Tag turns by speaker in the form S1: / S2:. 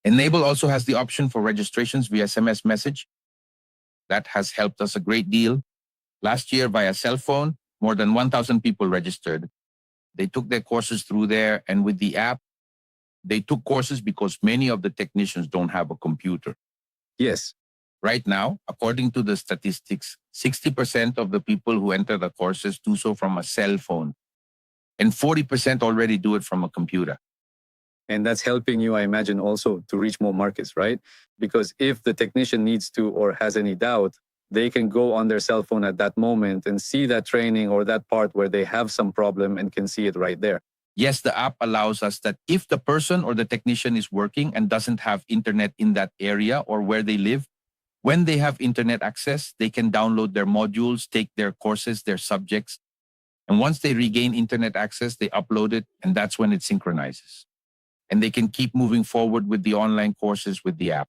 S1: Enable also has the option for registrations via SMS message. That has helped us a great deal. Last year, via cell phone, more than 1,000 people registered. They took their courses through there, and with the app, they took courses because many of the technicians don't have a computer.
S2: Yes.
S1: Right now, according to the statistics, 60% of the people who enter the courses do so from a cell phone, and 40% already do it from a computer.
S2: And that's helping you, I imagine, also to reach more markets, right? Because if the technician needs to or has any doubt, they can go on their cell phone at that moment and see that training or that part where they have some problem and can see it right there.
S1: Yes, the app allows us that if the person or the technician is working and doesn't have internet in that area or where they live, when they have internet access, they can download their modules, take their courses, their subjects. And once they regain internet access, they upload it, and that's when it synchronizes. And they can keep moving forward with the online courses with the app.